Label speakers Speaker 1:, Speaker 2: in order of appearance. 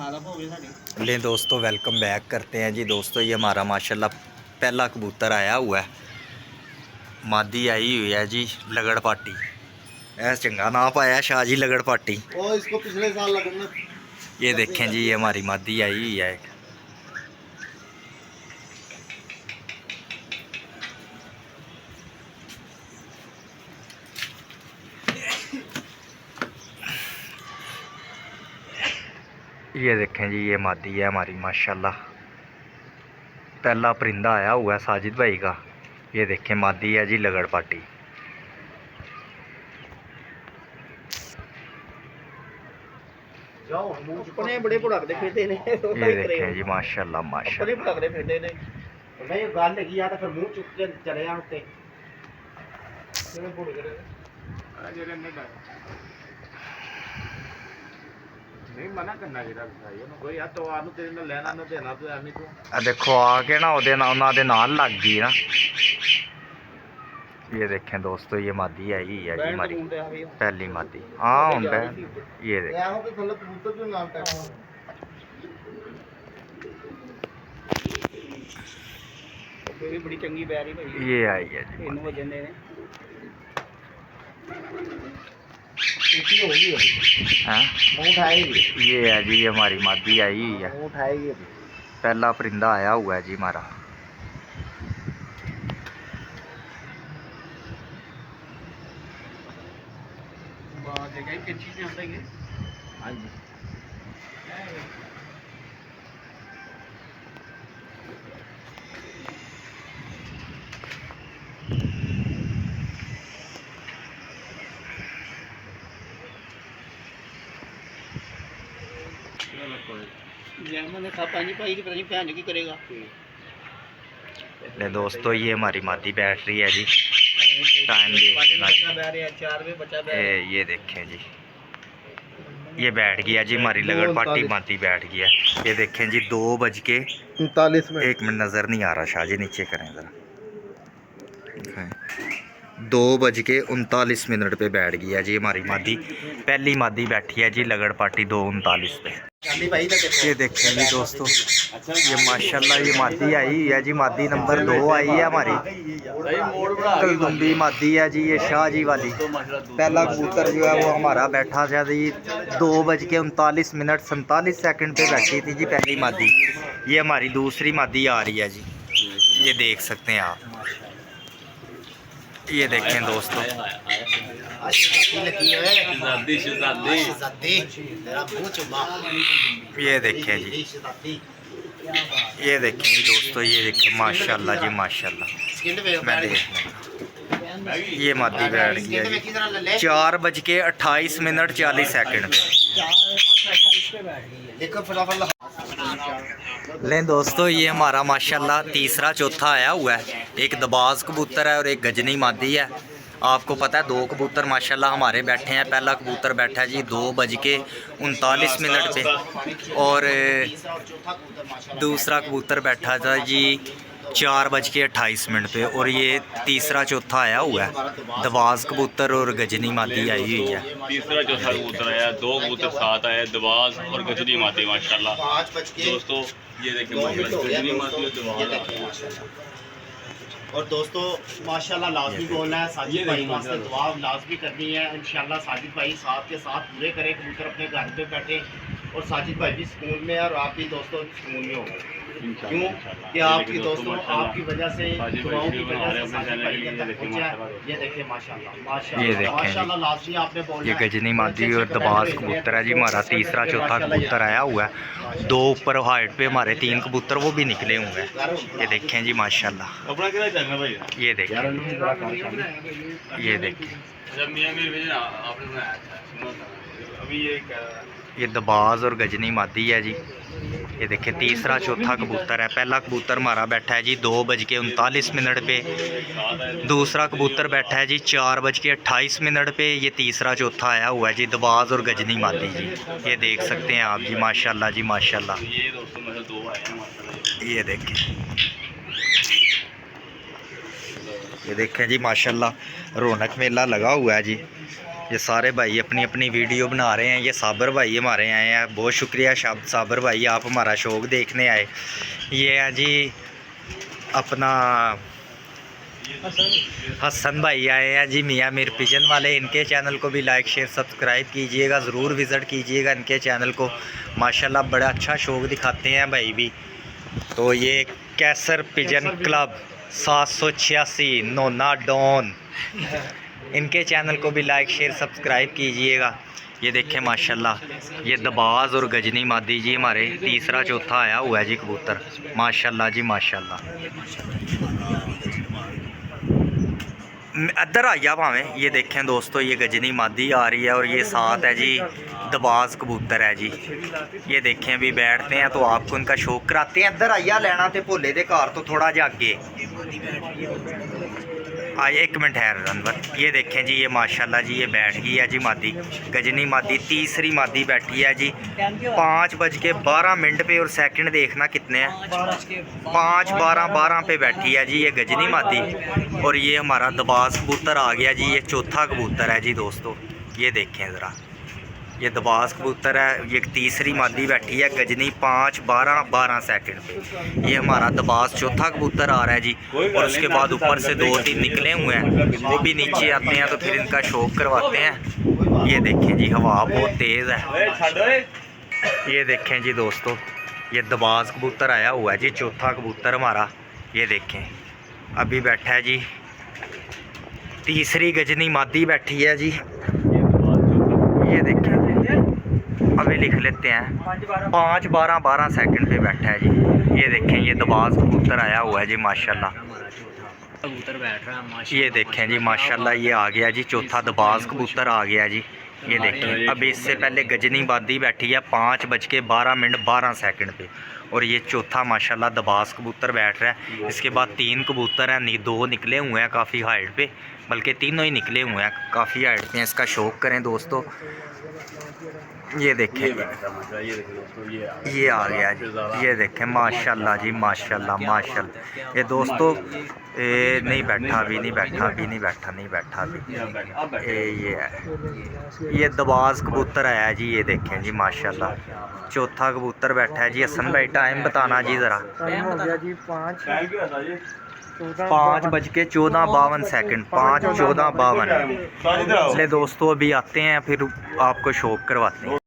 Speaker 1: ले दोस्तों, welcome back करते हैं जी। दोस्तों ये हमारा माशाल्लाह पहला कबूतर आया हुआ है। मादी आई हुई है जी लगड़ पाटी। ऐसा चंगा ना पाया शाह जी लगड़ पाटी।
Speaker 2: इसको पिछले साल लगना।
Speaker 1: ये देखें जी, ये हमारी मादी आई हुई है एक। ये देखें जी, ये मादी है हमारी माशाल्लाह। पहला परिंदा आया हुआ है साजिद भाई का। ये देखें मादी है जी लगड़ पाटी।
Speaker 2: अपने बड़े भड़कते फिरते ने।
Speaker 1: ये देखें जी माशाल्लाह माशाल्लाह।
Speaker 2: अपने भड़कते फिरते ने। नहीं गल लगी आ तो फिर मुंह चुक के चले आ उत्ते। किवें भुड़ करे आ जेरे ने नहीं मना करना जेड़ा भाई ओनु कोई आ तो आनु तेरे ने लेना न देना तो आनी तू
Speaker 1: आ देखो आके ना ओदे नाल उना दे नाल लग गई ना। ये देखें दोस्तों, ये मादी आई है जी हमारी पहली मादी। हाँ हुंदा है। ये देखें
Speaker 2: यहाँ पे थल्ले कबूतर जो नाम टाइप ये बड़ी चंगी बैरी भाई।
Speaker 1: ये आई है जी।
Speaker 2: इनु वजन ने कितनी होगी अभी?
Speaker 1: हाँ
Speaker 2: मुंह उठाएगी।
Speaker 1: ये है जी, ये हमारी मादी आई हुई है।
Speaker 2: मुंह उठाएगी अभी।
Speaker 1: पहला परिंदा आया हुआ है जी हमारा।
Speaker 2: हाँ जी मैंने खा पानी पाई थी, पता नहीं भैन की करेगा।
Speaker 1: ले दोस्तों, ये हमारी मादी बैठ रही है जी। टाइम देख लेना जी। ये देखें जी, ये बैठ गया जी हमारी लगड़ पाटी मादी बैठ गया। ये देखें जी 2:39 एक मिनट नज़र नहीं आ रहा शाह जी, नीचे करें ज़रा। 2:39 पे बैठ गया जी हमारी मादी। पहली मादी बैठी है जी लगड़ पाटी 2:39 पे। ये देखें जी दोस्तों, ये माशाल्लाह ये मादी आई हुई है जी। मादी नंबर 2 आई है हमारी। कलदुंबी मादी है जी, ये शाह जी वाली। पहला कबूतर जो है वो हमारा बैठा था जी 2:39 पे बैठी थी जी पहली मादी। ये हमारी दूसरी मादी आ रही है जी, ये देख सकते हैं आप। ये देखें दोस्तों, ये देखें जी, ये देखें जी दोस्तों, ये देखें माशाल्लाह जी माशाल्लाह। मैं देख लूँगा, ये मादी बैठ गई है जी 4:28 पे। लें दोस्तों, ये हमारा माशाल्लाह तीसरा चौथा आया हुआ है। एक दबाज कबूतर है और एक गजनी मादी है। आपको पता है 2 कबूतर माशाल्लाह हमारे बैठे हैं। पहला कबूतर बैठा है जी 2:39 पे और दूसरा कबूतर बैठा था जी 4:28 पे। और ये तीसरा चौथा आया हुआ है दबाज कबूतर और गजनी मादी आई हुई है।
Speaker 3: तीसरा चौथा कबूतर आया, 2 कबूतर साथ आए, दबाज और गजनी मादी माशाल्लाह। दोस्तों ये देखिए गजनी मादी और दबाज।
Speaker 2: और दोस्तों माशाल्लाह लाजमी बोलना है, साजिद भाई वास्ते दुआ लाजमी करनी है। इंशाल्लाह साजिद भाई साथ के साथ पूरे करें कबूतर अपने घर पे बैठे और साजिद भाई भी स्कूल में और आप भी दोस्तों स्कूल में होंगे। क्यों कि आपकी दोस्तों आपकी वजह से दुआओं की वजह से साजिद भाई के तक पहुंचा। ये देखिए माशाल्लाह माशाल्लाह माशाल्लाह लाजमी आपने बोलना।
Speaker 1: ये गजनी मादी और दबाज कबूतर है जी हमारा तीसरा चौथा कबूतर आया हुआ है। 2 ऊपर हाइट पे हमारे 3 कबूतर वो भी निकले हुए हैं। ये देखें जी माशाल्लाह,
Speaker 3: अपना क्या करना भाई।
Speaker 1: ये देखें, ये देखें,
Speaker 3: अभी
Speaker 1: ये दबाज और गजनी मादी है जी। ये देखें तीसरा चौथा कबूतर है। पहला कबूतर हमारा बैठा है जी 2:39 पे। दूसरा कबूतर बैठा है जी 4:28 पे। ये तीसरा चौथा आया हुआ है जी दबाज और गजनी मादी जी। ये देख सकते हैं आप जी माशाल्लाह जी माशाल्लाह।
Speaker 3: ये दोस्तों मेरे 2 आए हैं माशाल्लाह।
Speaker 1: ये देखें, ये देखें जी माशाल्लाह रौनक मेला लगा हुआ है जी। ये सारे भाई अपनी अपनी वीडियो बना रहे हैं। ये साबर भाई हमारे आए हैं, बहुत शुक्रिया साबर भाई, आप हमारा शौक़ देखने आए। ये है जी अपना हसन भाई आए हैं जी, मियाँ मीर पिजन वाले। इनके चैनल को भी लाइक शेयर सब्सक्राइब कीजिएगा, ज़रूर विज़िट कीजिएगा इनके चैनल को। माशाल्लाह बड़ा अच्छा शौक़ दिखाते हैं भाई भी। तो ये कैसर पिजन क्लब 786 नोना डॉन, इनके चैनल को भी लाइक शेयर सब्सक्राइब कीजिएगा। ये देखें माशाल्लाह ये दबाज और गजनी मादी जी हमारे तीसरा चौथा आया हुआ है जी कबूतर। माशाल्लाह जी माशाल्लाह। अदर आइया भावें। ये देखें दोस्तों ये गजनी मादी आ रही है और ये साथ है जी दबाज कबूतर है जी। ये देखें अभी बैठते हैं तो आपको इनका शौक कराते हैं। अदर आइया लेना तो भोले दे घर तो थोड़ा जा अगे आइए, 1 मिनट है रनवर। ये देखें जी ये माशाल्लाह जी ये बैठ गई है जी मादी, गजनी मादी तीसरी मादी बैठी है जी। 5:12 पे और सेकंड देखना कितने हैं, 5:12 पे बैठी है जी ये गजनी मादी। और ये हमारा दबाज कबूतर आ गया जी, ये चौथा कबूतर है जी दोस्तों। ये देखें ज़रा ये दबाज कबूतर है, ये तीसरी मादी बैठी है गजनी 5:12 सेकंड पे। ये हमारा दबाज चौथा कबूतर आ रहा है जी। और उसके बाद ऊपर से 2-3 निकले हुए हैं, वो भी नीचे आते हैं तो फिर इनका शौक करवाते हैं। ये देखें जी हवा बहुत तेज़ है। ये देखें जी दोस्तों ये दबाज कबूतर आया हुआ है जी, चौथा कबूतर हमारा। ये देखें अभी बैठा है जी तीसरी गजनी मादी बैठी है जी। ये देखें अभी लिख लेते हैं 5:12 सेकंड पे बैठा है जी। ये देखें ये दबाज कबूतर आया हुआ है जी माशाल्लाह।
Speaker 4: कबूतर बैठ रहा है माशाल्लाह।
Speaker 1: ये देखें जी माशाल्लाह ये आ गया जी चौथा दबाज कबूतर आ गया जी। ये देखें अभी इससे पहले गजनी बादी बैठी है 5:12 पे और ये चौथा माशाल्लाह दबाज कबूतर बैठ रहा है। इसके बाद 3 कबूतर हैं, 2 निकले हुए हैं काफ़ी हाइट पे, बल्कि तीनों ही निकले हुए हैं काफ़ी हाइट पे। इसका शौक़ करें दोस्तों। ये देखें ये आ गया जी। ये देखें माशाल्लाह जी माशाल्लाह माशाल्लाह। ये दोस्तों नहीं बैठा अभी, नहीं बैठा अभी, नहीं बैठा नहीं बैठा अभी। ये है ये दबाज कबूतर आया जी। ये देखें जी माशाल्लाह चौथा कबूतर बैठा है जी। हसन भाई टाइम बताना जी ज़रा। 5:14 सेकंड 5:14 चले दोस्तों अभी आते हैं फिर आपको शौक करवाते हैं।